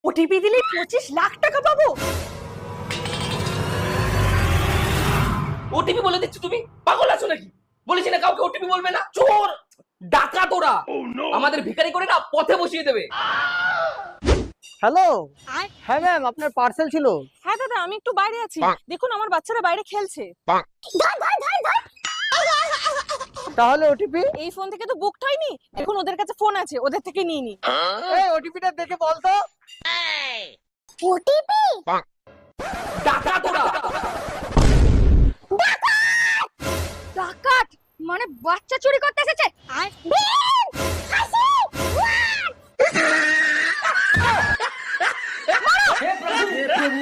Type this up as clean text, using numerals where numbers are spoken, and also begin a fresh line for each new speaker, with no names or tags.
OTP দিলে 25 লাখ টাকা পাবো?
ওটিপি বলে দিচ্ছ তুমি? পাগল আছো নাকি? বলেছি না কাউকে ওটিপি বলবে না। চোর ডাকাত ওরা আমাদের ভিখারি করে না পথে বসিয়ে দেবে।
হ্যালো, হ্যাঁ ম্যাম, আপনার পার্সেল ছিল।
হ্যাঁ দাদা, আমি একটু বাইরে আছি, দেখুন আমার বাচ্চারা বাইরে খেলছে।
তাহলে ওটিপি?
এই ফোন থেকে তো বুকড হয়নি, দেখুন ওদের কাছে ফোন আছে, ওদের থেকে নিয়ে নি।
এই ওটিপিটা দেখে বল তো।
ওটিপি?
ডাকাত ওরা।
ডাকাত মানে বাচ্চা চুরি করতে এসেছে।
হে প্রভু